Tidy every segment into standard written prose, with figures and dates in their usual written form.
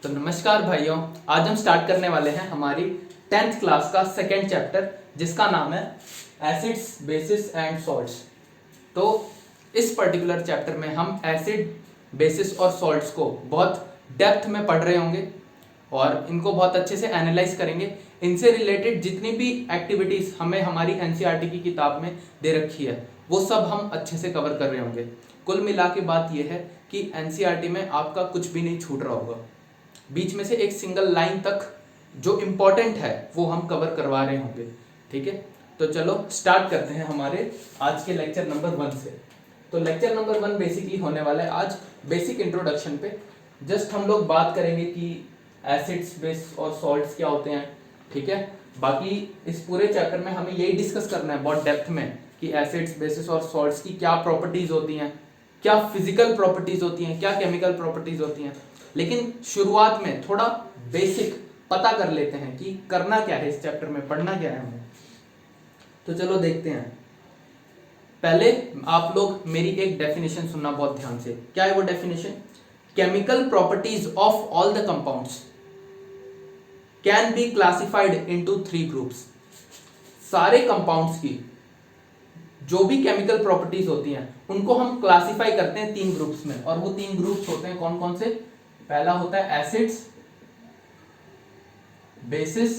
तो नमस्कार भाइयों, आज हम स्टार्ट करने वाले हैं हमारी 10th क्लास का सेकेंड चैप्टर जिसका नाम है एसिड्स, बेसिस एंड सॉल्ट्स। तो इस पर्टिकुलर चैप्टर में हम एसिड, बेसिस और सॉल्ट्स को बहुत डेप्थ में पढ़ रहे होंगे और इनको बहुत अच्छे से एनालाइज करेंगे। इनसे रिलेटेड जितनी भी एक्टिविटीज हमें हमारी एनसीईआरटी की किताब में दे रखी है वो सब हम अच्छे से कवर कर रहे होंगे। कुल मिला के बात यह है कि एनसीईआरटी में आपका कुछ भी नहीं छूट रहा होगा। बीच में से एक सिंगल लाइन तक जो इम्पोर्टेंट है वो हम कवर करवा रहे होंगे। ठीक है, तो चलो स्टार्ट करते हैं हमारे आज के लेक्चर नंबर 1 से। तो लेक्चर नंबर 1 बेसिकली होने वाला है आज बेसिक इंट्रोडक्शन पे। जस्ट हम लोग बात करेंगे कि एसिड्स, बेस और सॉल्ट्स क्या होते हैं। ठीक है, बाकी इस पूरे चैप्टर में हमें यही डिस्कस करना है बहुत डेप्थ में कि एसिड्स, बेसिस और सॉल्ट्स की क्या प्रॉपर्टीज होती हैं, क्या फिजिकल प्रॉपर्टीज होती हैं, क्या केमिकल प्रॉपर्टीज होती हैं। लेकिन शुरुआत में थोड़ा बेसिक पता कर लेते हैं कि करना क्या है इस चैप्टर में, पढ़ना क्या है हमें। तो चलो देखते हैं। पहले आप लोग मेरी एक डेफिनेशन सुनना बहुत ध्यान से। क्या है वो definition? Chemical properties of all the compounds can be classified into 3 groups. सारे कंपाउंड्स की जो भी केमिकल प्रॉपर्टीज होती हैं उनको हम क्लासिफाई करते हैं 3 ग्रुप्स में, और वो 3 ग्रुप्स होते हैं कौन कौन से? पहला होता है एसिड्स, बेसिस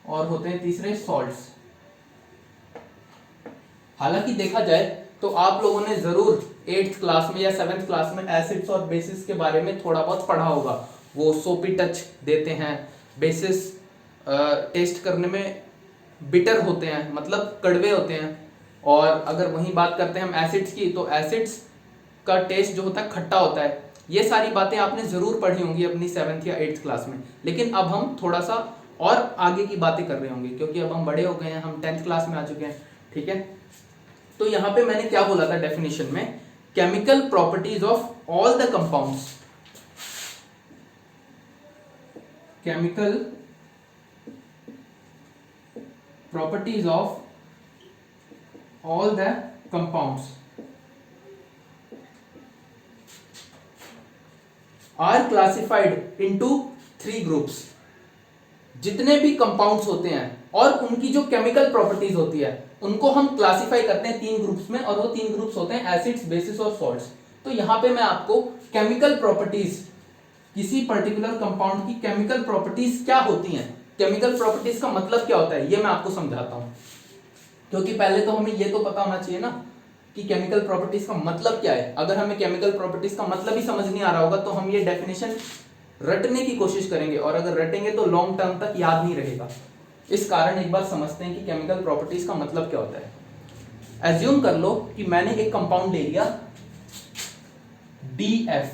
और होते हैं तीसरे सॉल्ट्स। हालांकि देखा जाए तो आप लोगों ने जरूर 8th क्लास में या 7th क्लास में एसिड्स और बेसिस के बारे में थोड़ा बहुत पढ़ा होगा। वो सोपी टच देते हैं। बेसिस टेस्ट करने में बिटर होते हैं, मतलब कड़वे होते हैं। और अगर वहीं बात करते हैं हम एसिड्स की, तो एसिड्स का टेस्ट जो होता है खट्टा होता है। ये सारी बातें आपने जरूर पढ़ी होंगी अपनी 7th या 8th क्लास में। लेकिन अब हम थोड़ा सा और आगे की बातें कर रहे होंगे क्योंकि अब हम बड़े हो गए हैं, हम 10th क्लास में आ चुके हैं। ठीक है, तो यहां पे मैंने क्या बोला था डेफिनेशन में? Chemical properties of all the compounds, chemical properties of all the compounds are classified into 3 groups. जितने भी कंपाउंड्स होते हैं और उनकी जो केमिकल प्रॉपर्टीज होती है उनको हम क्लासिफाई करते हैं 3 ग्रुप्स में, और वो 3 ग्रुप्स होते हैं एसिड्स, बेसिस और सॉल्ट्स। तो यहां पे मैं आपको केमिकल प्रॉपर्टीज, किसी पर्टिकुलर कंपाउंड की केमिकल प्रॉपर्टीज क्या होती हैं, केमिकल प्रॉपर्टीज का मतलब क्या होता है, ये मैं आपको समझाता हूं। क्योंकि पहले तो हमें ये तो पता होना चाहिए ना कि केमिकल प्रॉपर्टीज का मतलब क्या है। अगर हमें केमिकल प्रॉपर्टीज का मतलब ही समझ नहीं आ रहा होगा तो हम ये डेफिनेशन रटने की कोशिश करेंगे, और अगर रटेंगे तो लॉन्ग टर्म तक याद नहीं रहेगा। इस कारण एक बार समझते हैं कि केमिकल प्रॉपर्टीज का मतलब क्या होता है। एज्यूम कर लो कि मैंने एक कंपाउंड ले लिया DF,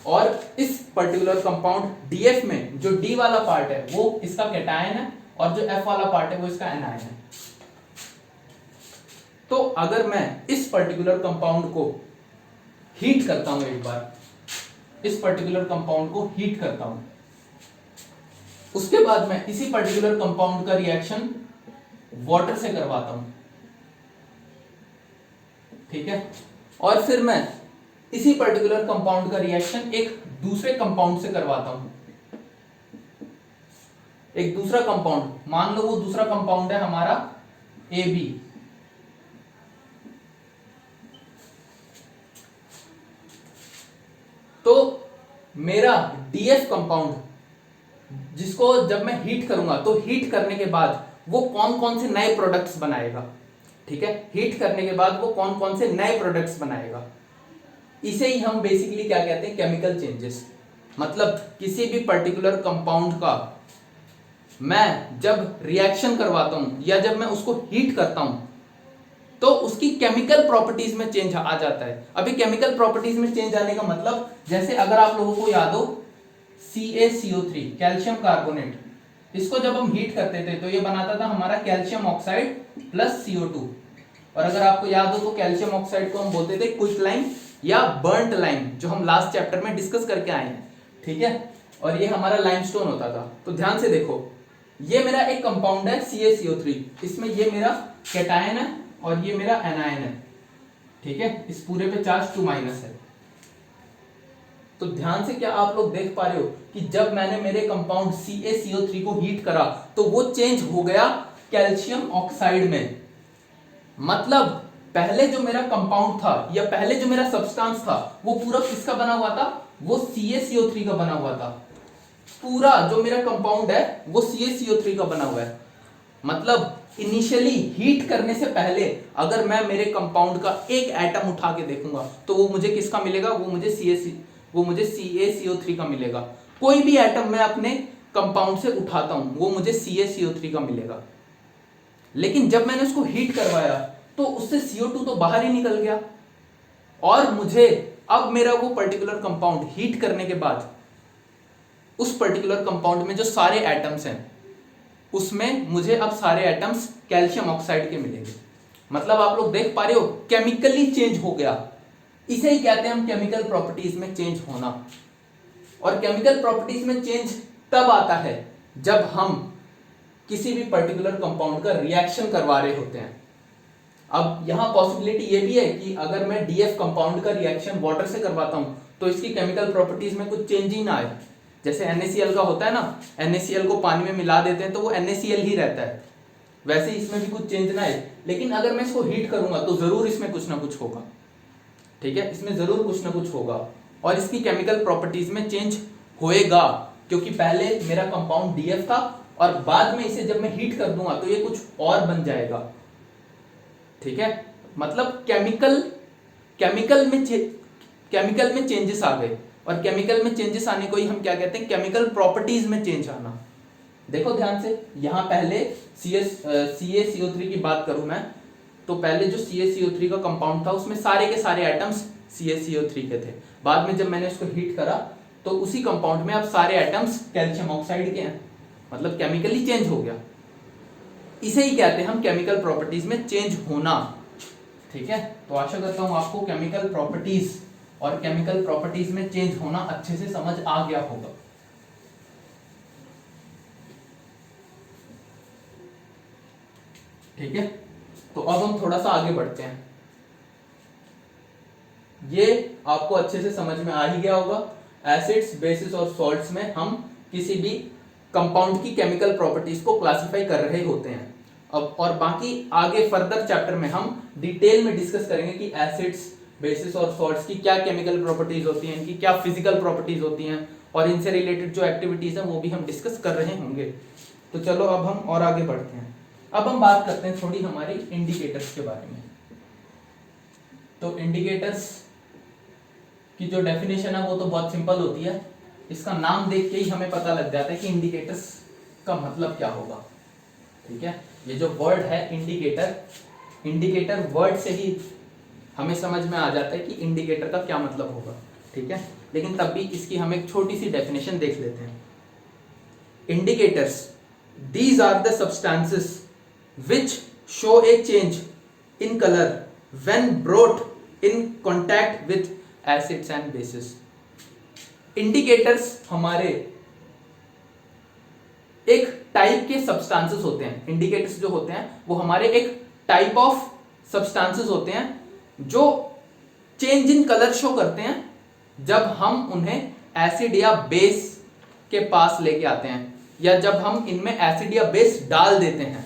और इस पर्टिकुलर कंपाउंड DF में जो D वाला पार्ट है वो इसका कैटायन है और जो F वाला पार्ट है वो इसका एनायन है। तो अगर मैं इस पर्टिकुलर कंपाउंड को हीट करता हूं, एक बार इस पर्टिकुलर कंपाउंड को हीट करता हूं, उसके बाद मैं इसी पर्टिकुलर कंपाउंड का रिएक्शन वाटर से करवाता हूं, ठीक है, और फिर मैं इसी पर्टिकुलर कंपाउंड का रिएक्शन एक दूसरे कंपाउंड से करवाता हूं। एक दूसरा कंपाउंड, मान लो वो दूसरा कंपाउंड है हमारा AB। तो मेरा DF कंपाउंड जिसको जब मैं हीट करूंगा तो हीट करने के बाद वो कौन कौन से नए प्रोडक्ट्स बनाएगा। ठीक है, हीट करने के बाद वो कौन कौन से नए प्रोडक्ट्स बनाएगा। इसे ही हम बेसिकली क्या कहते हैं? Chemical changes. मतलब किसी भी पर्टिकुलर कंपाउंड का मैं जब रिएक्शन करवाता हूं या जब मैं उसको हीट करता हूं तो उसकी केमिकल प्रॉपर्टीज में चेंज आ जाता है। अभी केमिकल प्रॉपर्टीज में चेंज आने का मतलब, जैसे अगर आप लोगों को याद हो CaCO3, कैल्शियम कार्बोनेट, इसको जब हम हीट करते थे तो ये बनाता था हमारा कैल्शियम ऑक्साइड प्लस CO2। और अगर आपको याद हो तो कैल्शियम ऑक्साइड को हम बोलते थे क्विक लाइम या बर्न्ट लाइम, जो हम लास्ट चैप्टर में डिस्कस करके आए हैं। ठीक है, और ये हमारा लाइमस्टोन होता था। तो ध्यान से देखो, ये मेरा एक कंपाउंड है CaCO3, इसमें ये मेरा कैटायन है और ये मेरा एनायन है। ठीक है, इस पूरे पे चार्ज 2- है। तो ध्यान से क्या आप लोग देख पा रहे हो कि जब मैंने मेरे कंपाउंड CaCO3 को हीट करा तो वो चेंज हो गया कैल्शियम ऑक्साइड में। मतलब पहले जो मेरा कंपाउंड था या पहले जो मेरा सब्सटेंस था वो पूरा किसका बना हुआ था, वो CaCO3 का बना हुआ था। पूरा जो मेरा कंपाउंड है वो CaCO3 का बना हुआ है। मतलब इनिशियली हीट करने से पहले अगर मैं मेरे कंपाउंड का एक एटम उठा के देखूंगा तो वो मुझे किसका मिलेगा, वो मुझे CaCO3 का मिलेगा। कोई भी एटम मैं अपने कंपाउंड से उठाता हूं वो मुझे CaCO3 का मिलेगा। लेकिन जब मैंने उसको हीट करवाया तो उससे CO2 तो बाहर ही निकल गया और मुझे अब मेरा वो पर्टिकुलर कंपाउंड हीट करने के बाद उस पर्टिकुलर कंपाउंड में जो सारे एटम्स हैं उसमें मुझे अब सारे एटम्स कैल्शियम ऑक्साइड के मिलेंगे। मतलब आप लोग देख पा रहे हो केमिकली चेंज हो गया। इसे ही कहते हैं हम केमिकल प्रॉपर्टीज में चेंज होना। और केमिकल प्रॉपर्टीज में चेंज तब आता है जब हम किसी भी पर्टिकुलर कंपाउंड का रिएक्शन करवा रहे होते हैं। अब यहां पॉसिबिलिटी ये भी है कि अगर मैं DF कंपाउंड का रिएक्शन वाटर से करवाता हूं तो इसकी केमिकल प्रॉपर्टीज में कुछ चेंज ही ना आए। जैसे NaCl का होता है ना, NaCl को पानी में मिला देते हैं तो वो NaCl ही रहता है, वैसे इसमें भी कुछ चेंज ना आए। लेकिन अगर मैं इसको हीट करूंगा तो जरूर इसमें कुछ ना कुछ होगा। ठीक है, इसमें जरूर कुछ ना कुछ होगा और इसकी केमिकल प्रॉपर्टीज में चेंज होएगा, क्योंकि पहले मेरा कंपाउंड DF था और बाद में इसे जब मैं हीट कर दूंगा तो ये कुछ और बन जाएगा। ठीक है, मतलब केमिकल में चेंजेस आ गए और केमिकल में चेंजेस आने को ही हम क्या कहते हैं, केमिकल प्रॉपर्टीज में चेंज आना। देखो ध्यान से, यहां पहले CaCO3 की बात करूं मैं तो पहले जो CaCO3 का कंपाउंड था उसमें सारे के सारे एटम्स CaCO3 के थे। बाद में जब मैंने उसको हीट करा तो उसी कंपाउंड में अब सारे एटम्स कैल्शियम ऑक्साइड के हैं। मतलब केमिकली चेंज हो गया। इसे ही कहते हैं हम केमिकल प्रॉपर्टीज में चेंज होना। ठीक है, तो आशा करता हूं आपको केमिकल प्रॉपर्टीज और केमिकल प्रॉपर्टीज में चेंज होना अच्छे से समझ आ गया होगा। ठीक है, तो अब हम थोड़ा सा आगे बढ़ते हैं। ये आपको अच्छे से समझ में आ ही गया होगा। एसिड्स, बेसिस और सॉल्ट्स में हम किसी भी कंपाउंड की केमिकल प्रॉपर्टीज को क्लासिफाई कर रहे होते हैं। अब और बाकी आगे फर्दर चैप्टर में हम डिटेल में डिस्कस करेंगे कि एसिड्स, बेसिस और सॉल्ट्स की क्या केमिकल प्रॉपर्टीज होती हैं, इनकी क्या फिजिकल प्रॉपर्टीज होती हैं और इनसे रिलेटेड जो एक्टिविटीज हैं वो भी हम डिस्कस कर रहे होंगे। तो चलो अब हम और आगे बढ़ते हैं। अब हम बात करते हैं थोड़ी हमारी इंडिकेटर्स के बारे में। तो इंडिकेटर्स की जो डेफिनेशन है वो तो बहुत सिंपल होती है। इसका नाम देख के ही हमें पता लग जाता है कि इंडिकेटर्स का मतलब क्या होगा। ठीक है, ये जो वर्ड है इंडिकेटर वर्ड से ही हमें समझ में आ जाता है कि इंडिकेटर का क्या मतलब होगा। ठीक है, लेकिन तब भी इसकी हम एक छोटी सी डेफिनेशन देख लेते हैं। Indicators, these are the substances which show a change in color when brought in contact with acids and bases. Indicators हमारे एक टाइप के सब्सटेंसेस होते हैं। इंडिकेटर्स जो होते हैं वो हमारे एक टाइप ऑफ सब्सटेंसेस होते हैं जो चेंज इन कलर शो करते हैं जब हम उन्हें एसिड या बेस के पास लेके आते हैं या जब हम इनमें एसिड या बेस डाल देते हैं।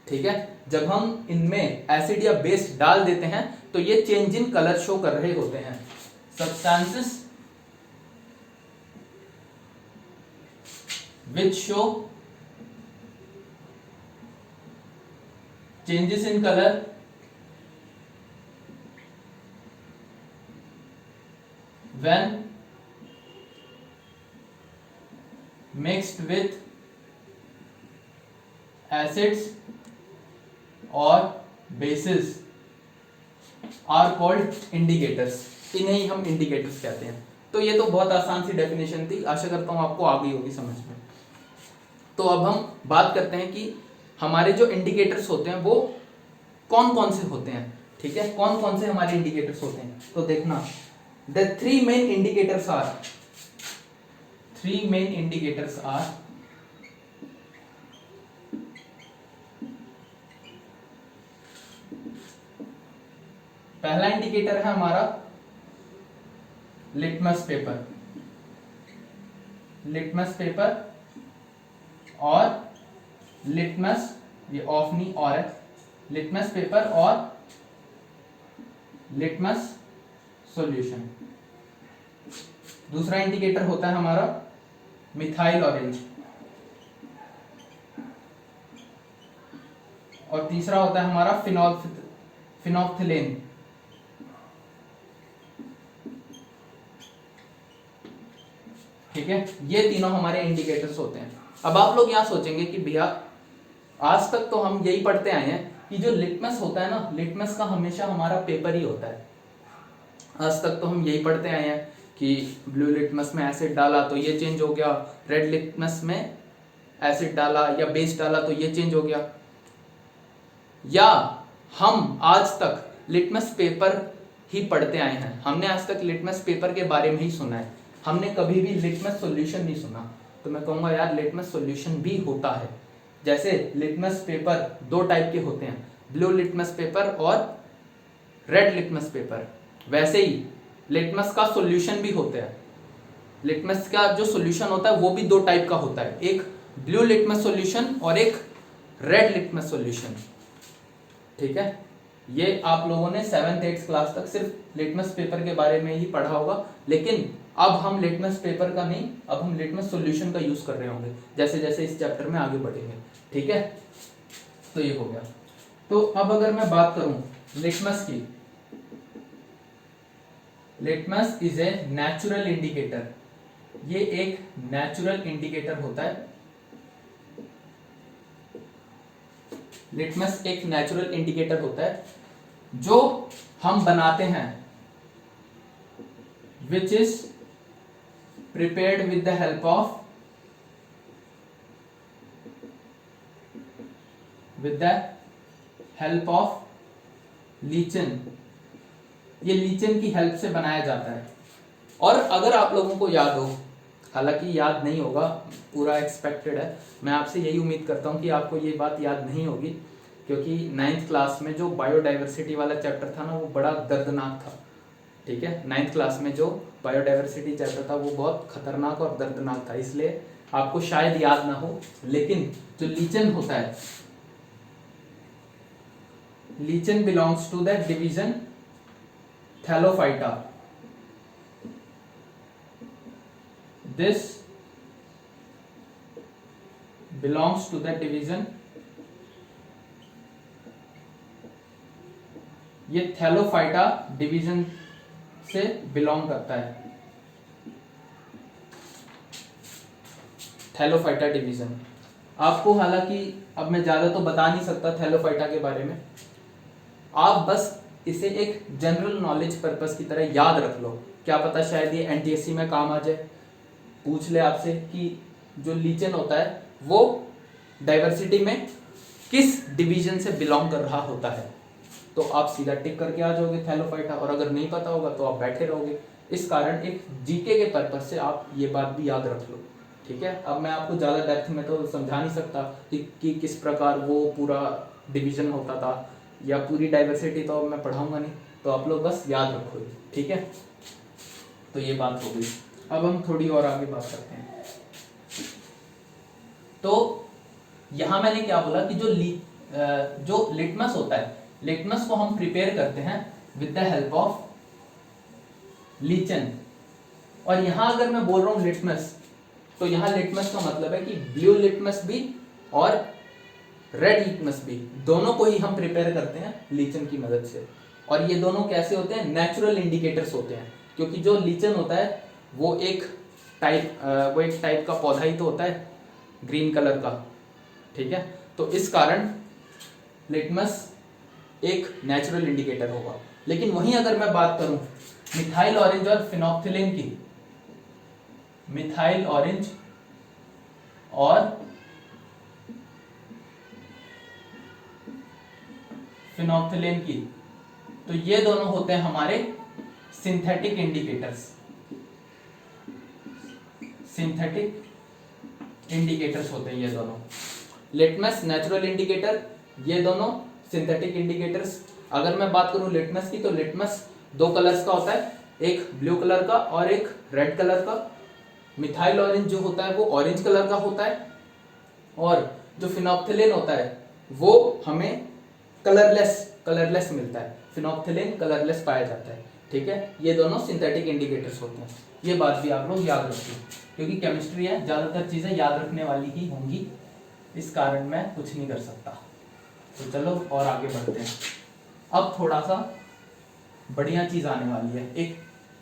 ठीक है, जब हम इनमें एसिड या बेस डाल देते हैं तो ये चेंज इन कलर शो कर रहे होते हैं। Substances which show changes in color when mixed with acids or bases are called indicators. इन्हें ही हम इंडिकेटर्स कहते हैं। तो ये तो बहुत आसान सी डेफिनेशन थी, आशा करता हूं आपको आ गई होगी समझ में। तो अब हम बात करते हैं कि हमारे जो इंडिकेटर्स होते हैं वो कौन कौन से होते हैं। ठीक है, कौन कौन से हमारे इंडिकेटर्स होते हैं तो देखना, the three main indicators are पहला इंडिकेटर है हमारा लिटमस पेपर। लिटमस पेपर और लिटमस, ये ऑफ नहीं और है, लिटमस पेपर और लिटमस सॉल्यूशन। दूसरा इंडिकेटर होता है हमारा मिथाइल ऑरेंज, और तीसरा होता है हमारा फिनोल्फथालीन। ठीक है, ये तीनों हमारे इंडिकेटर्स होते हैं। अब आप लोग यहाँ सोचेंगे कि भैया आज तक तो हम यही पढ़ते आए हैं कि जो लिटमस होता है ना, लिटमस का हमेशा हमारा पेपर ही होता है। आज तक तो हम यही पढ़ते आए हैं कि ब्लू लिटमस में एसिड डाला तो ये चेंज हो गया, रेड लिटमस में एसिड डाला या बेस डाला तो ये चेंज हो गया। या हम आज तक लिटमस पेपर ही पढ़ते आए हैं, हमने आज तक लिटमस पेपर के बारे में ही सुना है, हमने कभी भी लिटमस सॉल्यूशन नहीं सुना। तो मैं कहूँगा यार लिटमस सॉल्यूशन भी होता है। जैसे लिटमस पेपर दो टाइप के होते हैं, ब्लू लिटमस पेपर और रेड लिटमस पेपर, वैसे ही लिटमस का सॉल्यूशन भी होता है। लिटमस का जो सॉल्यूशन होता है वो भी दो टाइप का होता है, एक ब्लू लिटमस सॉल्यूशन और एक रेड लिटमस सॉल्यूशन। ठीक है, ये आप लोगों ने 7th 8th क्लास तक सिर्फ लिटमस पेपर के बारे में ही पढ़ा होगा, लेकिन अब हम लिटमस पेपर का नहीं, अब हम लिटमस सॉल्यूशन का यूज कर रहे होंगे जैसे जैसे इस चैप्टर में आगे बढ़ेंगे। ठीक है, तो ये हो गया। तो अब अगर मैं बात करूं लिटमस की, litmus is a natural indicator, ये एक नेचुरल इंडिकेटर होता है। लिटमस एक नेचुरल इंडिकेटर होता है जो हम बनाते हैं, which is prepared with the help of lichen. ये लीचन की हेल्प से बनाया जाता है। और अगर आप लोगों को याद हो, हालांकि याद नहीं होगा, पूरा एक्सपेक्टेड है, मैं आपसे यही उम्मीद करता हूँ कि आपको ये बात याद नहीं होगी, क्योंकि 9th क्लास में जो बायोडाइवर्सिटी वाला चैप्टर था ना वो बड़ा दर्दनाक था। ठीक है, 9th क्लास में जो बायोडाइवर्सिटी चैप्टर था वो बहुत खतरनाक और दर्दनाक था, इसलिए आपको शायद याद ना हो। लेकिन जो लीचन होता है, lichen belongs to the division Thallophyta. This belongs to the division, ये थैलोफाइटा डिवीजन से बिलोंग करता है, थैलोफाइटा डिवीजन। आपको हालांकि अब मैं ज्यादा तो बता नहीं सकता थैलोफाइटा के बारे में, आप बस इसे एक जनरल नॉलेज पर्पस की तरह याद रख लो, क्या पता शायद ये एनटीएससी में काम आ जाए, पूछ ले आपसे कि जो लीचन होता है वो डाइवर्सिटी में किस डिवीजन से बिलोंग कर रहा होता है, तो आप सीधा टिक करके आ जाओगे थैलोफाइटा, और अगर नहीं पता होगा तो आप बैठे रहोगे। इस कारण एक जीके के पर्पस से आप ये बात भी याद रख लो। ठीक है, अब मैं आपको ज़्यादा डेप्थ में तो समझा नहीं सकता कि किस प्रकार वो पूरा डिवीजन होता था, या पूरी डाइवर्सिटी तो मैं पढ़ाऊंगा नहीं, तो आप लोग बस याद रखो। ठीक है, तो ये बात हो गई। अब हम थोड़ी और आगे बात करते हैं। तो यहाँ मैंने क्या बोला कि जो लिटमस होता है, लिटमस को हम प्रिपेयर करते हैं विद द हेल्प ऑफ लीचन। और यहां अगर मैं बोल रहा हूं लिटमस, तो यहां लिटमस का मतलब है कि ब्लू लिटमस भी और रेड लिटमस भी, दोनों को ही हम प्रिपेयर करते हैं लीचन की मदद से। और ये दोनों कैसे होते हैं? नेचुरल इंडिकेटर्स होते हैं, क्योंकि जो लीचन होता है वो एक टाइप का पौधा ही तो होता है, ग्रीन कलर का। ठीक है, तो इस कारण लिटमस एक नेचुरल इंडिकेटर होगा। लेकिन वहीं अगर मैं बात करूं मिथाइल ऑरेंज और फिनोल्फथालीन की, मिथाइल ऑरेंज और फिनोल्फथालीन की, तो ये दोनों होते हैं हमारे सिंथेटिक इंडिकेटर्स। सिंथेटिक इंडिकेटर्स होते हैं ये दोनों, लिटमस नेचुरल इंडिकेटर, ये दोनों सिंथेटिक इंडिकेटर्स। अगर मैं बात करूं लिटमस की, तो लिटमस दो कलर्स का होता है, एक ब्लू कलर का और एक रेड कलर का। मिथाइल ऑरेंज जो होता है वो ऑरेंज कलर का होता है, और जो फिनोप्थिलीन होता है वो हमें कलरलेस मिलता है। फिनोप्थिलीन कलरलेस पाया जाता है। ठीक है, ये दोनों सिंथेटिक इंडिकेटर्स होते हैं। ये बात भी आप लोग याद रखिए, क्योंकि केमिस्ट्री है, ज्यादातर चीजें याद रखने वाली ही होंगी, इस कारण मैं कुछ नहीं कर सकता। तो चलो और आगे बढ़ते हैं। अब थोड़ा सा बढ़िया चीज आने वाली है, एक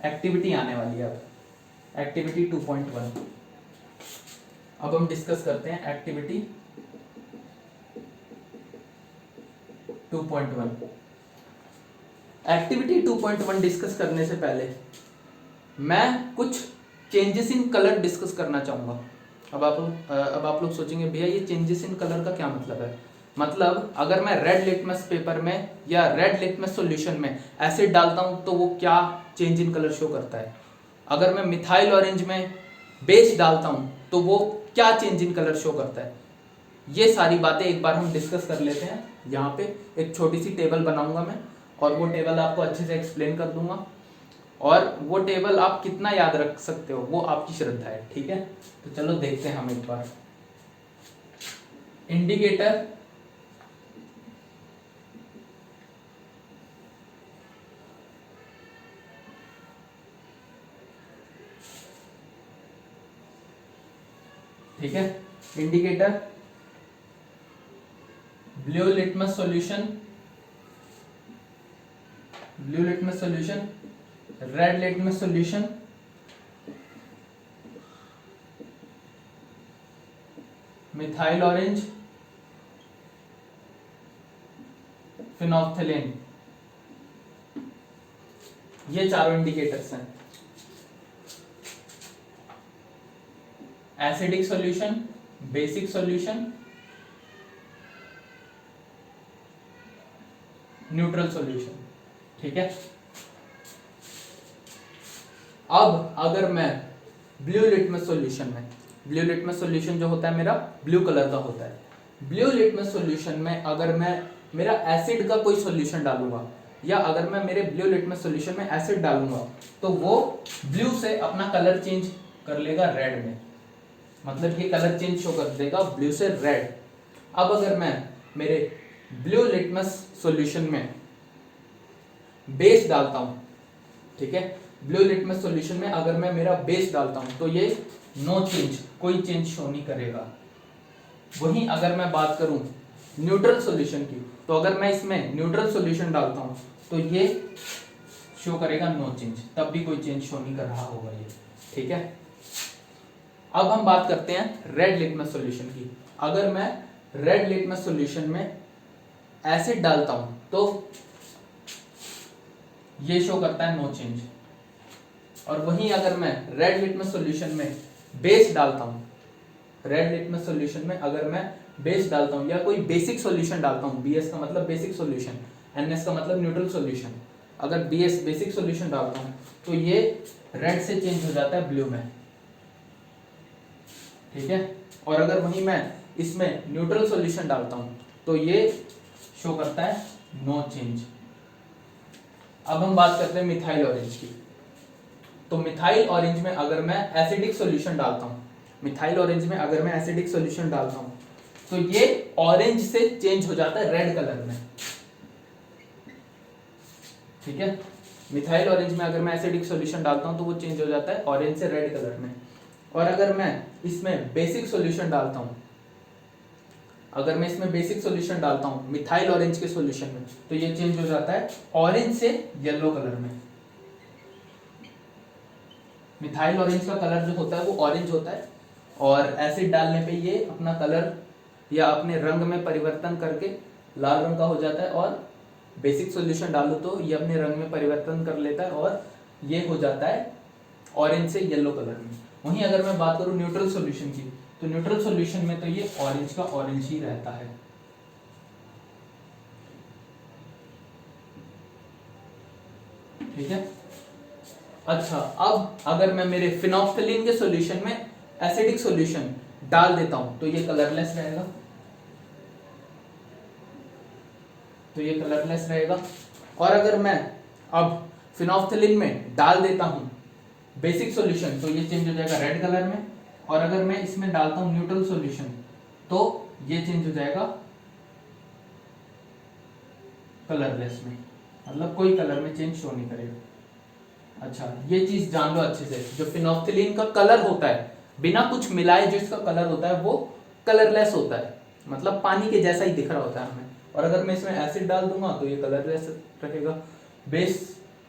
एक्टिविटी आने वाली है। अब एक्टिविटी 2.1 अब हम डिस्कस करते हैं एक्टिविटी 2.1। एक्टिविटी 2.1 डिस्कस करने से पहले मैं कुछ चेंजेस इन कलर डिस्कस करना चाहूंगा। अब आप लोग सोचेंगे भैया ये चेंजेस इन कलर का क्या मतलब है? मतलब अगर मैं रेड लिटमस पेपर में या रेड लिटमस सॉल्यूशन में एसिड डालता हूं तो वो क्या चेंज इन कलर शो करता है। अगर मैं मिथाइल ऑरेंज में बेस डालता हूं तो वो क्या चेंज इन कलर शो करता है। ये सारी बातें एक बार हम डिस्कस कर लेते हैं। यहाँ पे एक छोटी सी टेबल बनाऊंगा मैं, और वो टेबल आपको अच्छे से एक्सप्लेन कर दूंगा, और वो टेबल आप कितना याद रख सकते हो वो आपकी श्रद्धा है। ठीक है, तो चलो देखते हैं हम एक बार। इंडिकेटर ठीक है, indicator, blue litmus solution, blue litmus solution, red litmus solution, methyl orange, phenolphthalein, ये चारों इंडिकेटर्स हैं। Acidic solution, basic solution, neutral solution. ठीक है, अब अगर मैं ब्लू लिटमस सॉल्यूशन में, ब्लू लिटमस सॉल्यूशन जो होता है मेरा ब्लू कलर का होता है, ब्लू लिटमस सॉल्यूशन में अगर मैं मेरा एसिड का कोई सॉल्यूशन डालूंगा, या अगर मैं मेरे ब्लू लिटमस सॉल्यूशन में एसिड डालूंगा तो वो ब्लू से अपना कलर चेंज कर लेगा रेड में। मतलब ये कलर चेंज शो कर देगा ब्लू से रेड। अब अगर मैं मेरे ब्लू लिटमस सॉल्यूशन में बेस डालता हूं, ठीक है, ब्लू लिटमस सॉल्यूशन में अगर मैं मेरा बेस डालता हूं तो ये नो चेंज, कोई चेंज शो नहीं करेगा। वहीं अगर मैं बात करूं न्यूट्रल सॉल्यूशन की, तो अगर मैं इसमें न्यूट्रल सॉल्यूशन डालता हूं तो ये शो करेगा नो चेंज, तब भी कोई चेंज शो नहीं कर रहा होगा ये। ठीक है, अब हम बात करते हैं रेड लिटमस सॉल्यूशन की। अगर मैं रेड लिटमस सॉल्यूशन में एसिड डालता हूं तो ये शो करता है नो चेंज, और वहीं अगर मैं रेड लिटमस सॉल्यूशन में बेस डालता हूं, रेड लिटमस सॉल्यूशन में अगर मैं बेस डालता हूं या कोई बेसिक सॉल्यूशन डालता हूं, बीएस का मतलब बेसिक सॉल्यूशन, एनएस का मतलब न्यूट्रल सॉल्यूशन, अगर बीएस बेसिक सॉल्यूशन डालता हूं तो ये रेड से चेंज हो जाता है ब्लू में। ठीक है, और अगर वहीं मैं इसमें न्यूट्रल सॉल्यूशन डालता हूं तो ये शो करता है नो चेंज। अब हम बात करते हैं मिथाइल ऑरेंज की। तो मिथाइल ऑरेंज में अगर मैं एसिडिक सॉल्यूशन डालता हूं, मिथाइल ऑरेंज में अगर मैं एसिडिक सॉल्यूशन डालता हूं तो ये ऑरेंज से चेंज हो जाता है रेड कलर में। ठीक है, मिथाइल ऑरेंज में अगर मैं एसिडिक सॉल्यूशन डालता हूं तो वो चेंज हो जाता है ऑरेंज से रेड कलर में। और अगर मैं इसमें बेसिक सॉल्यूशन डालता हूं, अगर मैं इसमें बेसिक सॉल्यूशन डालता हूं मिथाइल ऑरेंज के सॉल्यूशन में, तो ये चेंज हो जाता है ऑरेंज से येलो कलर में। मिथाइल ऑरेंज का कलर जो होता है वो ऑरेंज होता है, और एसिड डालने पे ये अपना कलर या अपने रंग में परिवर्तन करके लाल रंग का हो जाता है, और बेसिक सॉल्यूशन डालो तो ये अपने रंग में परिवर्तन कर लेता है और ये हो जाता है ऑरेंज से येलो कलर में। वहीं अगर मैं बात करूं न्यूट्रल सॉल्यूशन की, तो न्यूट्रल सॉल्यूशन में तो ये ऑरेंज का ऑरेंज ही रहता है। ठीक है, अच्छा, अब अगर मैं मेरे फिनोप्थिलीन के सॉल्यूशन में एसिडिक सॉल्यूशन डाल देता हूं तो ये कलरलेस रहेगा, तो ये कलरलेस रहेगा। और अगर मैं अब फिनोप्थिलीन में डाल देता हूं बेसिक सॉल्यूशन तो ये चेंज हो जाएगा रेड कलर में, और अगर मैं इसमें डालता हूं न्यूट्रल सॉल्यूशन तो ये चेंज हो जाएगा कलरलेस में, मतलब कोई कलर में चेंज शो नहीं करेगा। अच्छा, ये चीज जान लो अच्छे से, जो फिनोल्फ्थलीन का कलर होता है बिना कुछ मिलाए जो इसका कलर होता है वो कलरलेस होता है, मतलब पानी के जैसा ही दिख रहा होता है हमें। और अगर मैं इसमें एसिड डाल दूंगा तो ये कलरलेस रहेगा,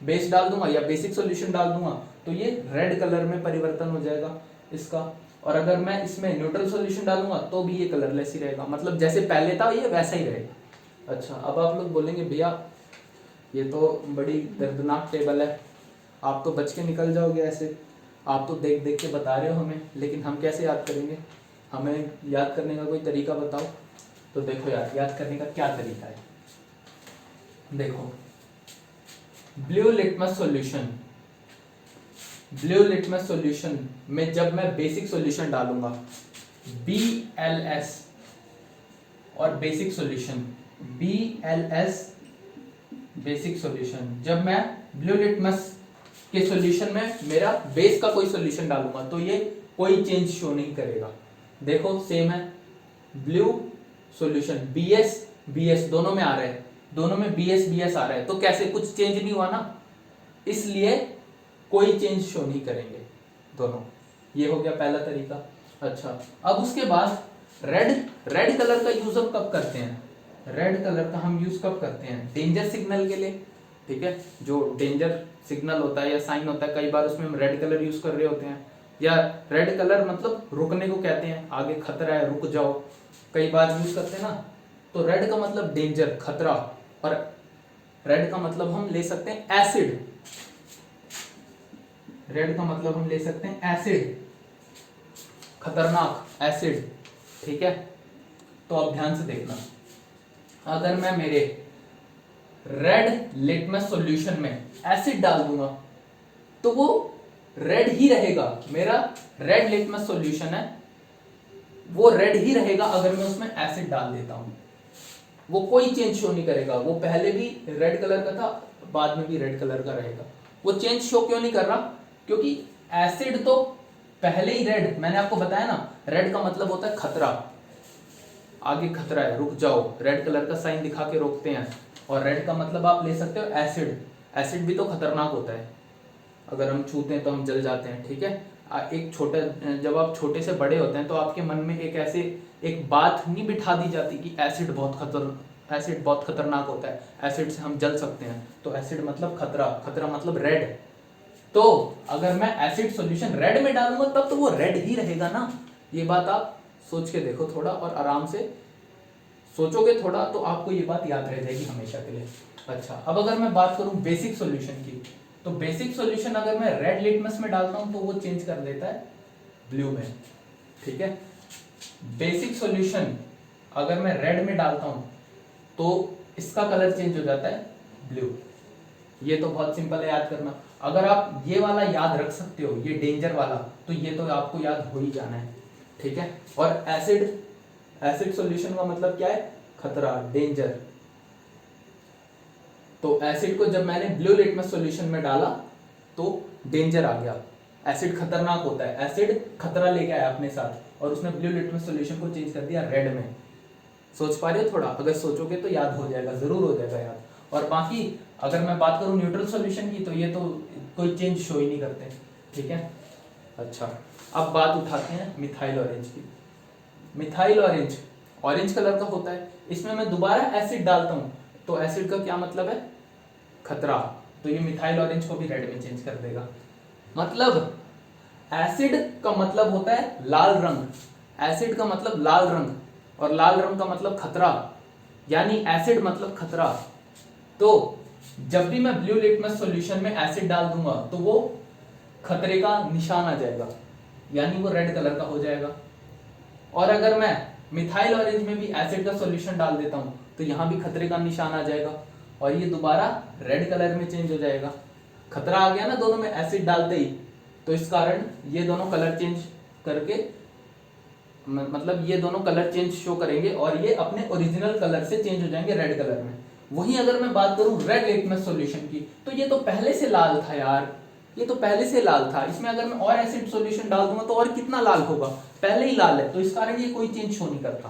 बेस डाल दूंगा या बेसिक सॉल्यूशन डाल दूंगा तो ये रेड कलर में परिवर्तन हो जाएगा इसका, और अगर मैं इसमें न्यूट्रल सॉल्यूशन डालूंगा तो भी ये कलरलेस ही रहेगा, मतलब जैसे पहले था ये वैसा ही रहेगा। अच्छा, अब आप लोग बोलेंगे भैया ये तो बड़ी दर्दनाक टेबल है, आप तो बच के निकल जाओगे ऐसे, आप तो देख देख के बता रहे हो हमें, लेकिन हम कैसे याद करेंगे, हमें याद करने का कोई तरीका बताओ। तो देखो याद करने का क्या तरीका है, देखो ब्लू लिटमस सॉल्यूशन में जब मैं बेसिक सॉल्यूशन डालूंगा BLS और basic solution BLS basic solution, जब मैं ब्लू लिटमस के सॉल्यूशन में मेरा बेस का कोई सॉल्यूशन डालूंगा तो ये कोई चेंज शो नहीं करेगा। देखो सेम है, ब्लू सॉल्यूशन BS दोनों में आ रहा है, दोनों में BS आ रहा है, तो कैसे कुछ चेंज नहीं हुआ ना, इसलिए कोई चेंज शो नहीं करेंगे दोनों। ये हो गया पहला तरीका। अच्छा, अब उसके बाद रेड कलर का यूज हम कब करते हैं, रेड कलर का हम यूज कब करते हैं, डेंजर सिग्नल के लिए, ठीक है, जो डेंजर सिग्नल होता है या साइन होता है कई बार उसमें हम रेड कलर यूज कर रहे होते हैं, या रेड कलर मतलब रुकने को कहते हैं, आगे खतरा है रुक जाओ, कई बार यूज करते हैं ना, तो रेड का मतलब डेंजर खतरा, और रेड का मतलब हम ले सकते हैं एसिड, रेड का मतलब हम ले सकते हैं एसिड, खतरनाक एसिड, ठीक है। तो अब ध्यान से देखना, अगर मैं मेरे रेड लिटमस सॉल्यूशन में एसिड डाल दूंगा तो वो रेड ही रहेगा, मेरा रेड लिटमस सॉल्यूशन है वो रेड ही रहेगा अगर मैं उसमें एसिड डाल देता हूं, वो कोई चेंज शो नहीं करेगा, वो पहले भी रेड कलर का था बाद में भी रेड कलर का रहेगा। वो चेंज शो क्यों नहीं कर रहा, क्योंकि एसिड तो पहले ही रेड, मैंने आपको बताया ना रेड का मतलब होता है खतरा, आगे खतरा है रुक जाओ, रेड कलर का साइन दिखा के रोकते हैं, और रेड का मतलब आप ले सकते हो एसिड, एसिड भी तो खतरनाक होता है, अगर हम छूते हैं तो हम जल जाते हैं, ठीक है। एक छोटा, जब आप छोटे से बड़े होते हैं तो आपके मन में एक बात नहीं बिठा दी जाती कि एसिड बहुत खतरनाक होता है, एसिड से हम जल सकते हैं, तो एसिड मतलब खतरा, खतरा मतलब रेड, तो अगर मैं एसिड सॉल्यूशन रेड में डालूंगा तब तो वो रेड ही रहेगा ना, ये बात आप सोच के देखो थोड़ा, और आराम से सोचोगे थोड़ा तो आपको ये बात याद रह जाएगी हमेशा के लिए। अच्छा, अब अगर मैं बात करूं बेसिक सॉल्यूशन की, तो बेसिक सॉल्यूशन अगर मैं रेड लिटमस में डालता हूं तो वो चेंज कर देता है ब्लू में, ठीक है। बेसिक सॉल्यूशन अगर मैं रेड में डालता हूं तो इसका कलर चेंज हो जाता है ब्लू, ये तो बहुत सिंपल है याद करना। अगर आप ये वाला याद रख सकते हो, ये डेंजर वाला, तो ये तो आपको याद हो ही जाना है, ठीक है। और एसिड सॉल्यूशन का मतलब क्या है, खतरा, डेंजर, तो एसिड को जब मैंने ब्लू लिटमस सॉल्यूशन में डाला तो डेंजर आ गया, एसिड खतरनाक होता है, एसिड खतरा लेके आया अपने साथ, और उसने ब्लू लिटमस सॉल्यूशन को चेंज कर दिया रेड में। सोच पा रहे हो थोड़ा, अगर सोचोगे तो याद हो जाएगा, जरूर हो जाएगा याद। और बाकी अगर मैं बात करूं न्यूट्रल सॉल्यूशन की, तो ये तो कोई चेंज शो ही नहीं करते, ठीक है। अच्छा, अब बात उठाते हैं मिथाइल ऑरेंज की। मिथाइल ऑरेंज कलर का होता है, इसमें मैं दोबारा एसिड डालता हूं तो एसिड का क्या मतलब है, खतरा, तो ये मिथाइल ऑरेंज को भी रेड में चेंज कर देगा। मतलब एसिड का मतलब होता है लाल रंग, एसिड का मतलब लाल रंग, और लाल रंग का मतलब खतरा, यानी एसिड मतलब खतरा। तो जब भी मैं ब्लू लिटमस सॉल्यूशन में एसिड डाल दूंगा तो वो खतरे का निशान आ जाएगा, यानी वो रेड कलर का हो जाएगा। और अगर मैं मिथाइल ऑरेंज में भी एसिड का सॉल्यूशन डाल देता हूं तो यहां भी खतरे का निशान आ जाएगा, और ये दोबारा रेड कलर में चेंज हो जाएगा। खतरा आ गया ना दोनों में एसिड डालते ही, तो इस कारण ये दोनों कलर चेंज करके, मतलब ये दोनों कलर चेंज शो करेंगे और ये अपने ओरिजिनल कलर से चेंज हो जाएंगे रेड कलर में। वहीं अगर मैं बात करूं रेड लिटमस सॉल्यूशन की, तो ये तो पहले से लाल था यार, ये तो पहले से लाल था, इसमें अगर मैं और एसिड सॉल्यूशन डाल दूंगा तो और कितना लाल होगा, पहले ही लाल है, तो इस कारण ये कोई चेंज शो नहीं करता।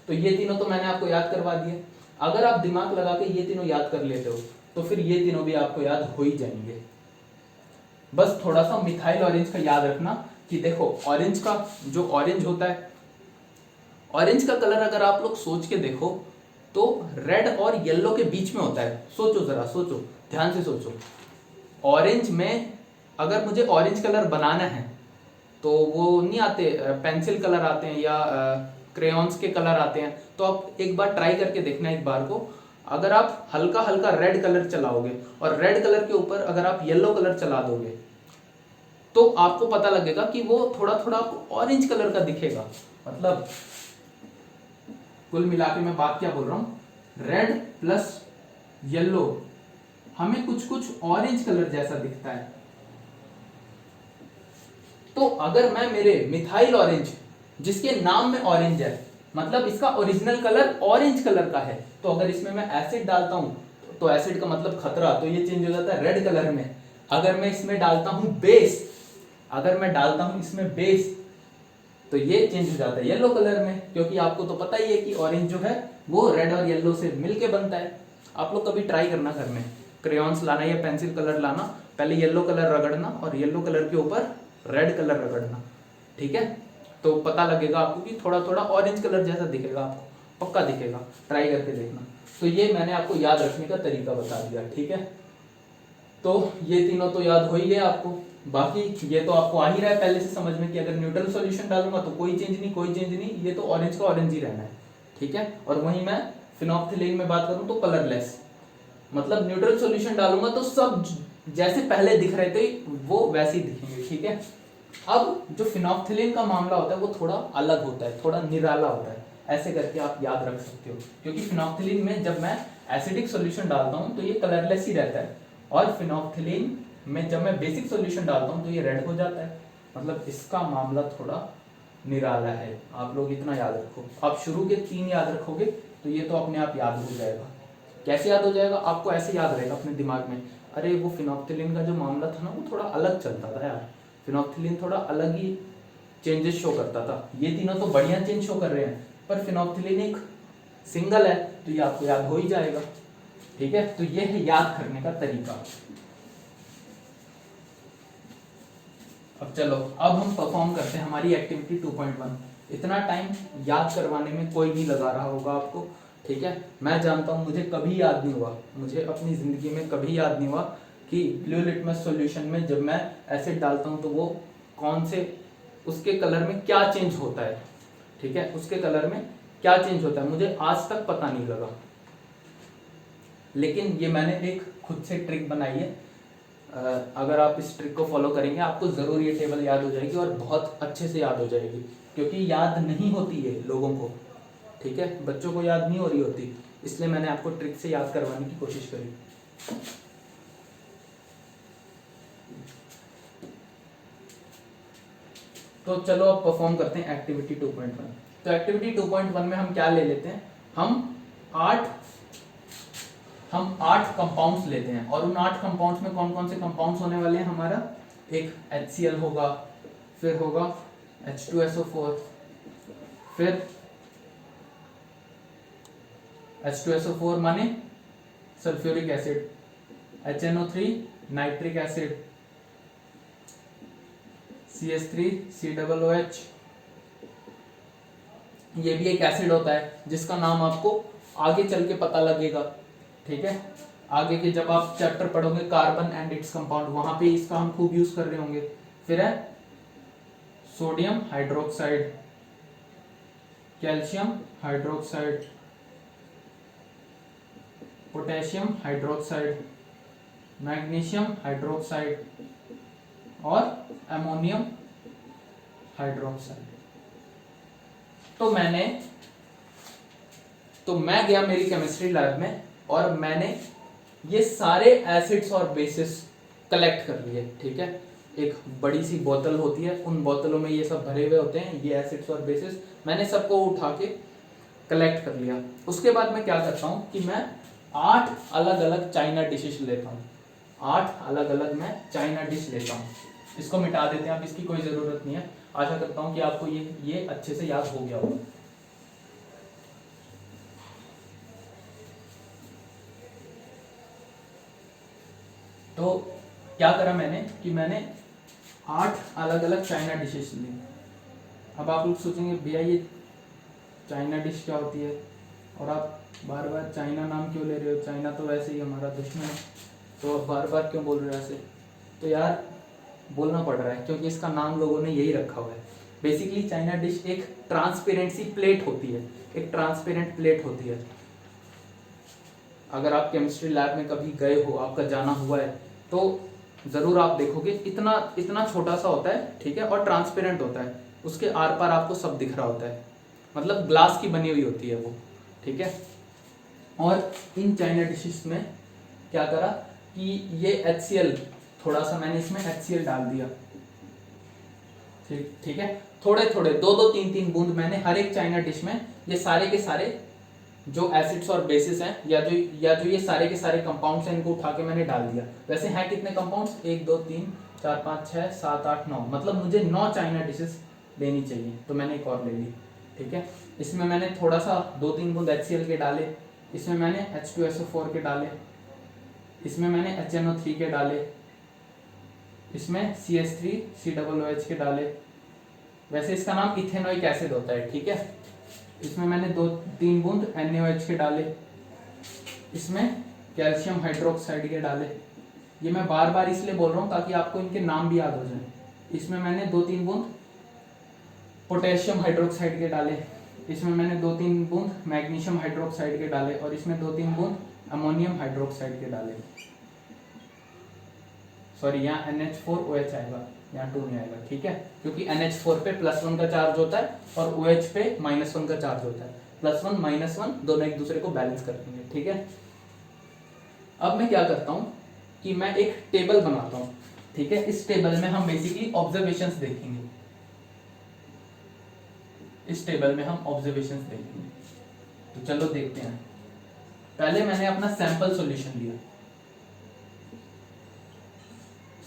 तो ये तीनों तो मैंने आपको याद करवा दिए। अगर आप दिमाग लगा के ये तीनों याद कर लेते हो तो फिर ये तीनों भी आपको याद हो ही जाएंगे। बस थोड़ा सा मिथाइल ऑरेंज का याद रखना कि देखो ऑरेंज का जो ऑरेंज होता है, ऑरेंज का कलर अगर आप लोग सोच के देखो तो रेड और येलो के बीच में होता है। सोचो जरा, सोचो ध्यान से सोचो। ऑरेंज में अगर मुझे ऑरेंज कलर बनाना है तो वो नहीं आते, पेंसिल कलर आते हैं या क्रेयॉन्स के कलर आते हैं, तो आप एक बार ट्राई करके देखना एक बार को। अगर आप हल्का हल्का रेड कलर चलाओगे और रेड कलर के ऊपर अगर आप येलो कलर चला दोगे तो आपको पता लगेगा कि वो थोड़ा थोड़ा आपको ऑरेंज कलर का दिखेगा। मतलब कुल मिला के मैं बात क्या बोल रहा हूँ, रेड प्लस येलो हमें कुछ कुछ ऑरेंज कलर जैसा दिखता है। तो अगर मैं मेरे मिथाइल ऑरेंज जिसके नाम में ऑरेंज है, मतलब इसका ओरिजिनल कलर ऑरेंज कलर का है, तो अगर इसमें मैं एसिड डालता हूं तो एसिड का मतलब खतरा, तो ये चेंज हो जाता है रेड कलर में। अगर मैं इसमें डालता हूं बेस, अगर मैं डालता हूं इसमें बेस तो ये चेंज हो जाता है येलो कलर में, क्योंकि आपको तो पता ही है कि ऑरेंज जो है वो रेड और येलो से मिलके बनता है। आप लोग कभी ट्राई करना घर में, क्रेयॉन्स लाना या पेंसिल कलर लाना, पहले येलो कलर रगड़ना और येलो कलर के ऊपर रेड कलर रगड़ना, ठीक है, तो पता लगेगा आपको कि थोड़ा थोड़ा ऑरेंज कलर जैसा दिखेगा, आपको पक्का दिखेगा, ट्राई करके देखना। तो ये मैंने आपको याद रखने का तरीका बता दिया, ठीक है। तो ये तीनों तो याद हो ही गया आपको, बाकी ये तो आपको आ ही रहा है पहले से समझ में कि अगर न्यूट्रल सॉल्यूशन डालूंगा तो कोई चेंज नहीं, कोई चेंज नहीं, ये तो ऑरेंज का ऑरेंज ही रहना है, ठीक है। और वहीं मैं फिनोक्सिलेन में बात करूं तो कलरलेस, मतलब न्यूट्रल सॉल्यूशन डालूंगा तो सब जैसे पहले दिख रहे थे वो वैसे ही दिखेंगे, ठीक है। अब जो फिनोक्सिलेन का मामला होता है वो थोड़ा अलग होता है, थोड़ा निराला होता है, ऐसे करके आप याद रख सकते हो, क्योंकि फिनोक्सिलेन में जब मैं एसिडिक सॉल्यूशन डालता हूं तो ये कलरलेस ही रहता है, और फिनोक्सिलेन में जब मैं बेसिक सॉल्यूशन डालता हूं तो ये रेड हो जाता है। मतलब इसका मामला थोड़ा निराला है, आप लोग इतना याद रखो। आप शुरू के 3 याद रखोगे तो ये तो अपने आप याद हो जाएगा। कैसे याद हो जाएगा, आपको ऐसे याद रहेगा अपने दिमाग में, अरे वो फिनोक्सिलेन का जो मामला था ना वो थोड़ा अलग चलता था यार, फिनोक्सिलेन थोड़ा अलग ही चेंजेस शो करता था, ये तीनों तो बढ़िया चेंज शो कर रहे हैं, पर फिनोक्सिलेन एक सिंगल है, तो ये आपको याद हो ही जाएगा, ठीक है। तो ये है याद करने का तरीका। अब चलो, अब हम परफॉर्म करते हैं हमारी एक्टिविटी 2.1। इतना टाइम याद करवाने में कोई नहीं लगा रहा होगा आपको, ठीक है। मैं जानता हूं, मुझे कभी याद नहीं हुआ, मुझे अपनी जिंदगी में कभी याद नहीं हुआ कि ब्लू लिटमस सॉल्यूशन में जब मैं एसिड डालता हूं तो वो कौन से, उसके कलर में क्या चेंज होता है, ठीक है, उसके कलर में क्या चेंज होता है, मुझे आज तक पता नहीं लगा। लेकिन ये मैंने एक खुद से ट्रिक बनाई है, अगर आप इस ट्रिक को फॉलो करेंगे आपको जरूर ये टेबल याद हो जाएगी और बहुत अच्छे से याद हो जाएगी, क्योंकि याद नहीं होती है लोगों को, ठीक है, बच्चों को याद नहीं हो रही होती, इसलिए मैंने आपको ट्रिक से याद करवाने की कोशिश करी। तो चलो अब परफॉर्म करते हैं एक्टिविटी 2.1। तो एक्टिविटी 2.1 में हम क्या ले लेते हैं, हम 8 कंपाउंड्स लेते हैं, और उन 8 कंपाउंड्स में कौन कौन से कंपाउंड्स होने वाले हैं हमारा, एक HCl होगा, फिर होगा H2SO4, फिर H2SO4 माने sulphuric acid, HNO3 nitric acid, CH3 COOH, ये भी एक एसिड होता है जिसका नाम आपको आगे चल के पता लगेगा, ठीक है। आगे के जब आप चैप्टर पढ़ोगे कार्बन एंड इट्स कंपाउंड, वहां पे इसका हम खूब यूज कर रहे होंगे। फिर है sodium hydroxide, calcium hydroxide, potassium hydroxide, magnesium hydroxide और अमोनियम हाइड्रोक्साइड। तो मैं गया मेरी केमिस्ट्री लैब में और मैंने ये सारे एसिड्स और बेसिस कलेक्ट कर लिए, ठीक है। एक बड़ी सी बोतल होती है, उन बोतलों में ये सब भरे हुए होते हैं, ये एसिड्स और बेसिस, मैंने सबको उठा के कलेक्ट कर लिया। उसके बाद मैं क्या करता हूँ कि मैं 8 अलग अलग चाइना डिशेस लेता हूँ, 8 अलग अलग मैं चाइना डिश लेता हूँ। इसको मिटा देते हैं, अब इसकी कोई ज़रूरत नहीं है। आशा करता हूँ कि आपको ये अच्छे से याद हो गया होगा। तो क्या करा मैंने कि मैंने 8 अलग अलग चाइना डिशेस ली। अब आप लोग सोचेंगे भैया ये चाइना डिश क्या होती है, और आप बार बार चाइना नाम क्यों ले रहे हो, चाइना तो वैसे ही हमारा दुश्मन है, तो आप बार बार क्यों बोल रहे हो ऐसे। तो यार बोलना पड़ रहा है क्योंकि इसका नाम लोगों ने यही रखा हुआ है। बेसिकली चाइना डिश एक ट्रांसपेरेंसी प्लेट होती है, एक ट्रांसपेरेंट प्लेट होती है। अगर आप केमिस्ट्री लैब में कभी गए हो, आपका जाना हुआ है, तो ज़रूर आप देखोगे इतना इतना छोटा सा होता है, ठीक है, और ट्रांसपेरेंट होता है। उसके आर पार आपको सब दिख रहा होता है, मतलब ग्लास की बनी हुई होती है वो, ठीक है। और इन चाइना डिशेस में क्या करा कि ये HCl, थोड़ा सा मैंने इसमें HCl डाल दिया, ठीक है। थोड़े थोड़े 2-2 3-3 बूंद मैंने हर एक चाइना डिश में ये सारे के सारे जो एसिड्स और बेसिस हैं, या जो ये सारे के सारे कंपाउंड्स हैं, इनको उठा के मैंने डाल दिया। वैसे हैं कितने कंपाउंड्स, 1 2 3 4 5 6 7 8 9, मतलब मुझे 9 चाइना डिशेस लेनी चाहिए, तो मैंने एक और ले ली, ठीक है। इसमें मैंने थोड़ा सा 2-3 बूंद HCl के डाले, इसमें मैंने H2SO4 के डाले, इसमें मैंने HNO3 के डाले, इसमें CH3COOH के डाले। वैसे इसका नाम इथेनोइक एसिड होता है, ठीक है। इसमें मैंने 2-3 बूंद NaOH के डाले, इसमें कैल्शियम हाइड्रोक्साइड के डाले। ये मैं बार बार इसलिए बोल रहा हूँ ताकि आपको इनके नाम भी याद हो जाए। इसमें मैंने 2-3 बूंद पोटेशियम हाइड्रोक्साइड के डाले, इसमें मैंने 2-3 बूंद मैग्नीशियम हाइड्रोक्साइड के डाले, और इसमें 2-3 बूंद अमोनियम हाइड्रोक्साइड के डाले। सॉरी, यहाँ NH4OH आएगा, यहाँ 2 नहीं आएगा, ठीक है, क्योंकि NH4 पे +1 का चार्ज होता है और OH पे -1 का चार्ज होता है। +1 -1 दोनों एक दूसरे को बैलेंस कर देंगे, ठीक है। अब मैं क्या करता हूँ कि मैं एक टेबल बनाता हूँ, ठीक है। इस टेबल में हम बेसिकली ऑब्जर्वेशंस देखेंगे, इस टेबल में हम ऑब्जर्वेशंस देखेंगे। तो चलो देखते हैं। पहले मैंने अपना सैंपल सॉल्यूशन लिया।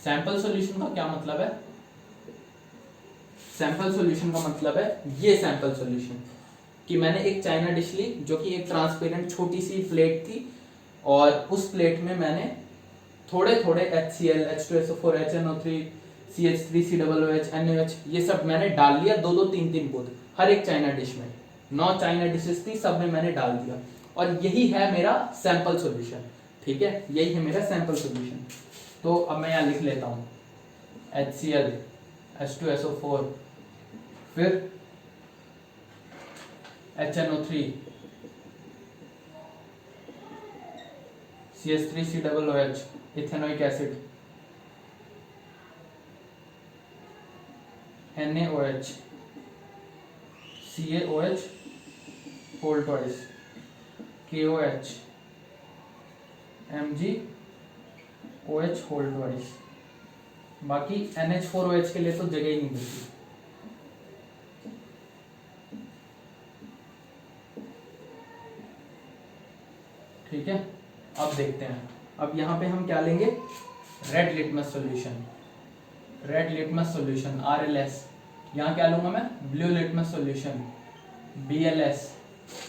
सैंपल सॉल्यूशन का क्या मतलब है, सैंपल सॉल्यूशन का मतलब है ये सैंपल सॉल्यूशन, कि मैंने एक चाइना डिश ली जो कि एक ट्रांसपेरेंट छोटी सी प्लेट थी, और उस प्लेट में मैंने थोड़े थोड़े HCl, H2SO4, HNO3, CH3COOH, NaOH ये सब मैंने डाल लिया, 2-2 3-3 बूंद हर एक चाइना डिश में। 9 चाइना डिशेस थी, सब में मैंने डाल दिया, और यही है मेरा सैंपल सॉल्यूशन, ठीक है, यही है मेरा सैंपल सॉल्यूशन। तो अब मैं यहाँ लिख लेता हूँ HCl, H2SO4, फिर HNO3, CH3COOH ethanoic acid, NaOH, CaOH whole twice, KOH, MgOH whole twice। बाकी NH4OH के लिए तो जगह ही नहीं बची। ठीक है, अब देखते हैं। अब यहाँ पे हम क्या लेंगे, red litmus solution, red litmus solution RLS। यहाँ क्या लूंगा मैं, ब्लू लिटमस सॉल्यूशन BLS,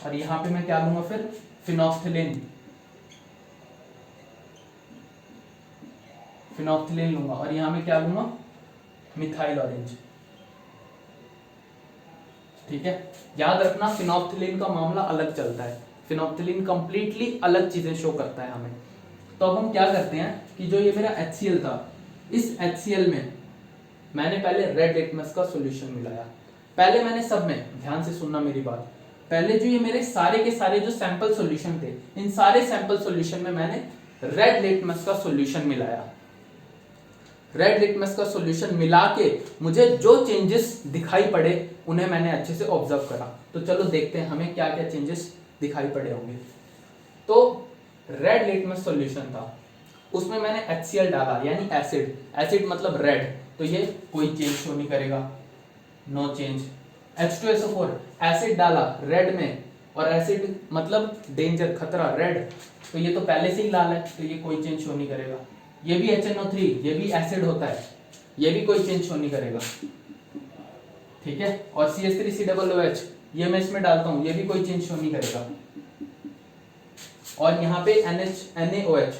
और यहाँ पे मैं क्या लूंगा फिर, फिनोफ्थिलिन, फिनोफ्थिलिन लूंगा, और यहाँ में क्या लूंगा, मिथाइल ऑरेंज। ठीक है, याद रखना फिनोफ्थिलिन का मामला अलग चलता है, फिनोफ्थिलिन कंप्लीटली अलग चीजें शो करता है हमें। तो अब हम क्या करते हैं कि जो ये मेरा HCl था, इस HCl में मैंने पहले रेड लिटमस का सॉल्यूशन मिलाया। पहले मैंने सब में, ध्यान से सुनना मेरी बात, पहले जो ये मेरे सारे के सारे जो सैंपल सॉल्यूशन थे, इन सारे सैंपल सॉल्यूशन में मैंने रेड लिटमस का सॉल्यूशन मिलाया। रेड लिटमस का सॉल्यूशन मिला के मुझे जो चेंजेस दिखाई पड़े उन्हें मैंने अच्छे से ऑब्जर्व करा। तो चलो देखते हैं हमें क्या क्या चेंजेस दिखाई पड़े होंगे। तो रेड लिटमस सॉल्यूशन था, उसमें मैंने HCl डाला, यानी एसिड, एसिड मतलब रेड, तो ये कोई चेंज शो नहीं करेगा, नो चेंज। H2SO4 एसिड डाला रेड में, और एसिड मतलब डेंजर, खतरा, रेड, तो ये तो पहले से ही लाल है, तो ये कोई चेंज शो नहीं करेगा। ये भी HNO3, ये भी एसिड होता है, ये भी कोई चेंज शो नहीं करेगा, ठीक है। और CH3COOH ये मैं इसमें डालता हूं, ये भी कोई चेंज शो नहीं करेगा। और यहाँ पे NaOH,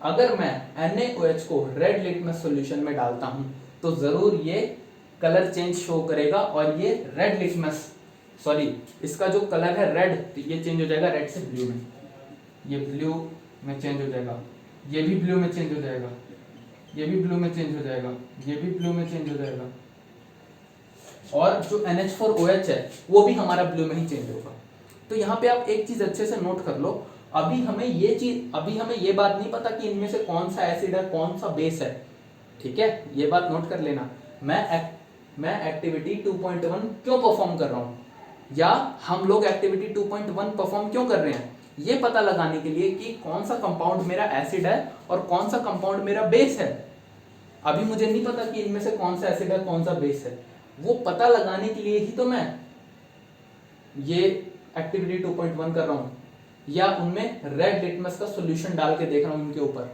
अगर मैं NaOH को रेड लिटमस सॉल्यूशन में डालता हूं तो जरूर ये कलर चेंज शो करेगा, और ये रेड लिटमस, सॉरी इसका जो कलर है रेड, तो ये चेंज हो जाएगा रेड से ब्लू में, ये ब्लू में चेंज हो जाएगा, ये भी ब्लू में चेंज हो जाएगा, ये भी ब्लू में चेंज हो जाएगा, ये भी ब्लू में चेंज हो जाएगा, और जो NH4OH है वो भी हमारा ब्लू में ही चेंज होगा। तो यहाँ पे आप एक चीज अच्छे से नोट कर लो, अभी हमें ये बात नहीं पता कि इनमें से कौन सा एसिड है कौन सा बेस है, ठीक है, ये बात नोट कर लेना। मैं एक्टिविटी 2.1 क्यों परफॉर्म कर रहा हूँ, या हम लोग एक्टिविटी 2.1 परफॉर्म क्यों कर रहे हैं, ये पता लगाने के लिए कि कौन सा कंपाउंड मेरा एसिड है और कौन सा कंपाउंड मेरा बेस है। अभी मुझे नहीं पता कि इनमें से कौन सा एसिड है कौन सा बेस है, वो पता लगाने के लिए ही तो मैं ये एक्टिविटी 2.1 कर रहा हूं, या उनमें रेड लिटमस का सॉल्यूशन डाल के देख रहा हूं इनके ऊपर,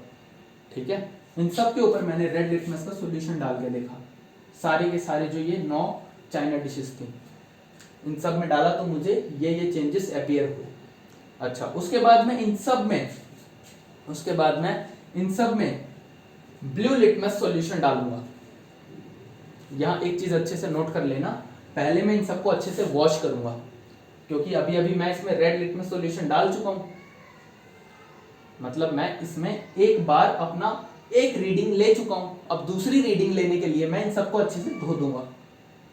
ठीक है। इन सब के ऊपर मैंने रेड लिटमस का सॉल्यूशन डाल के देखा, सारे के सारे जो ये 9 चाइना डिशेस थी इन सब में डाला तो मुझे ये चेंजेस अपीयर हुए। अच्छा, उसके बाद मैं इन सब में ब्लू लिटमस सॉल्यूशन डालूंगा। यहाँ एक चीज अच्छे से नोट कर लेना, पहले मैं इन सबको अच्छे से वॉश करूंगा, क्योंकि अभी अभी मैं इसमें रेड लिटमस सॉल्यूशन डाल चुका हूं, मतलब मैं इसमें एक बार अपना एक रीडिंग ले चुका हूं। अब दूसरी रीडिंग लेने के लिए मैं इन सबको अच्छे से धो दूंगा,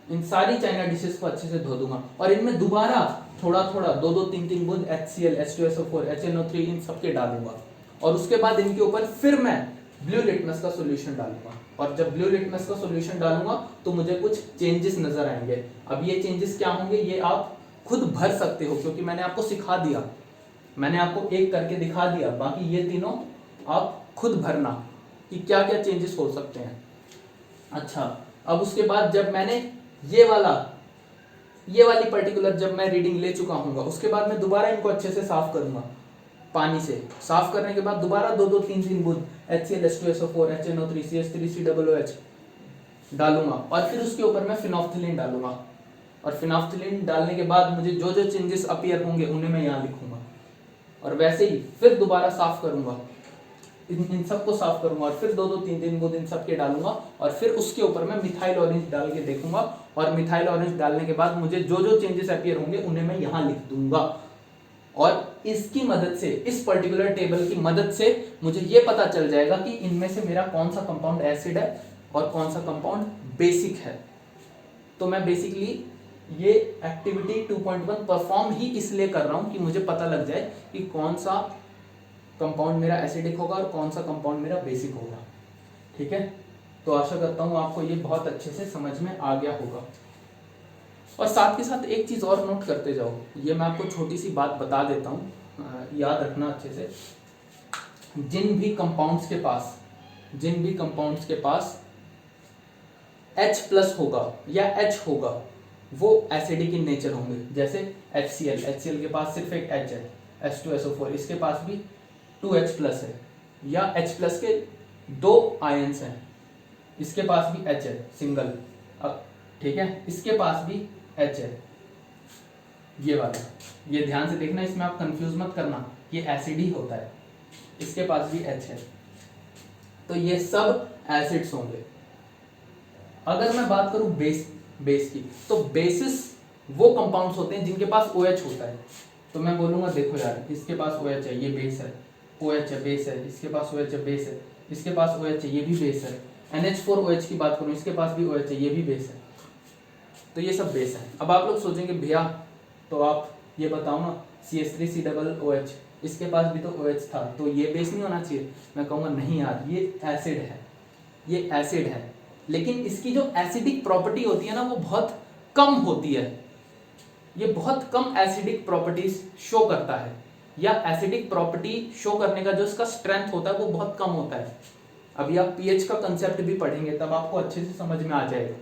इन सारी चाइना डिशेस को अच्छे से धो दूंगा, और इनमें दोबारा थोड़ा थोड़ा 2-2 3-3 बूंद HCl H2SO4 HNO3 इन सबके डालूंगा, और उसके बाद इनके ऊपर फिर मैं ब्लू लिटमस का सॉल्यूशन डालूंगा। और जब ब्लू लिटमस का सॉल्यूशन डालूंगा तो मुझे कुछ चेंजेस नजर आएंगे। अब ये चेंजेस क्या होंगे ये आप खुद भर सकते हो, क्योंकि मैंने आपको सिखा दिया, मैंने आपको एक करके दिखा दिया, बाकी ये तीनों आप खुद भरना कि क्या क्या चेंजेस हो सकते हैं। अच्छा, अब उसके बाद जब मैंने ये वाली पर्टिकुलर जब मैं रीडिंग ले चुका हूँ, उसके बाद मैं दोबारा इनको अच्छे से साफ करूंगा पानी से। साफ करने के बाद दोबारा 2-2 3-3 बूंद HCl H2SO4 HNO3 CH3COOH डालूंगा, और फिर उसके ऊपर मैं फिनोफ्थिलीन डालूंगा, और फिनोफ्थिलीन डालने के बाद मुझे जो जो चेंजेस अपीयर होंगे उन्हें मैं यहाँ लिखूंगा, और वैसे ही फिर दोबारा साफ करूंगा, इन सबको साफ करूंगा, और फिर 2-2 3-3 बूंद इन सबके डालूंगा, और फिर उसके ऊपर मैं मिथाइल ऑरेंज डाल के देखूंगा, और मिथाइल ऑरेंज डालने के बाद मुझे जो जो चेंजेस अपीयर होंगे उन्हें मैं यहाँ लिख दूंगा। और इसकी मदद से, इस पर्टिकुलर टेबल की मदद से मुझे ये पता चल जाएगा कि इनमें से मेरा कौन सा कंपाउंड एसिड है और कौन सा कंपाउंड बेसिक है। तो मैं बेसिकली ये एक्टिविटी 2.1 परफॉर्म ही इसलिए कर रहा हूं कि मुझे पता लग जाए कि कौन सा कंपाउंड मेरा एसिडिक होगा और कौन सा कंपाउंड मेरा बेसिक होगा, ठीक है। तो आशा करता हूं आपको ये बहुत अच्छे से समझ में आ गया होगा। और साथ के साथ एक चीज और नोट करते जाओ, ये मैं आपको छोटी सी बात बता देता हूँ, याद रखना अच्छे से। जिन भी कंपाउंड्स के पास H+ होगा या H होगा वो एसिडिक इन नेचर होंगे। जैसे HCl के पास सिर्फ एक H है, H2SO4 इसके पास भी 2H+ है, या H+ के 2 आयंस हैं, इसके पास भी H है सिंगल, ठीक है, इसके पास भी H है, ये वाला, ये ध्यान से देखना, इसमें आप कंफ्यूज मत करना, ये एसिड ही होता है, इसके पास भी H है, तो ये सब एसिड्स होंगे। अगर मैं बात करूं बेस की, तो बेसिस वो कंपाउंड्स होते हैं जिनके पास OH होता है। तो मैं बोलूंगा देखो यार, इसके पास OH है, ये बेस है, OH है बेस है, इसके पास OH है बेस है, इसके पास OH है, ये भी बेस है। NH4OH की बात करूं, इसके पास भी OH है, ये भी बेस है, तो ये सब बेस है। अब आप लोग सोचेंगे भैया तो आप ये बताओ ना, CH3COOH इसके पास भी तो OH था, तो ये बेस नहीं होना चाहिए। मैं कहूँगा नहीं यार, ये एसिड है, लेकिन इसकी जो एसिडिक प्रॉपर्टी होती है ना वो बहुत कम होती है, ये बहुत कम एसिडिक प्रॉपर्टीज शो करता है, या एसिडिक प्रॉपर्टी शो करने का जो इसका स्ट्रेंथ होता है वो बहुत कम होता है। अभी आप पीएच का कंसेप्ट भी पढ़ेंगे तब आपको अच्छे से समझ में आ जाएगा,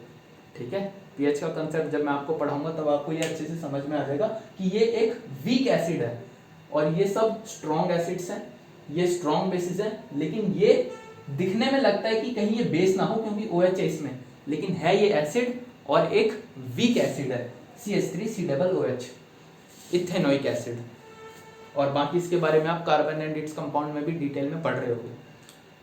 ठीक है। पीएच का कंसेप्ट जब मैं आपको पढ़ाऊंगा तब आपको ये अच्छे से समझ में आ जाएगा कि ये एक वीक एसिड है और ये सब स्ट्रॉन्ग एसिड्स हैं, ये स्ट्रॉन्ग बेसिस हैं, लेकिन ये दिखने में लगता है कि कहीं ये बेस ना हो क्योंकि OH है इसमें, लेकिन है ये एसिड और एक वीक एसिड है, CH3COOH, इथेनोइक एसिड। और बाकी इसके बारे में आप कार्बन एंड इट्स कंपाउंड में भी डिटेल में पढ़ रहे होगे।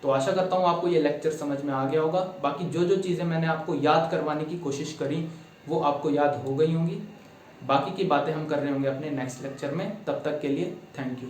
तो आशा करता हूँ आपको ये लेक्चर समझ में आ गया होगा। बाकी जो जो चीज़ें मैंने आपको याद करवाने की कोशिश करी वो आपको याद हो गई होंगी। बाकी की बातें हम कर रहे होंगे अपने नेक्स्ट लेक्चर में। तब तक के लिए थैंक यू।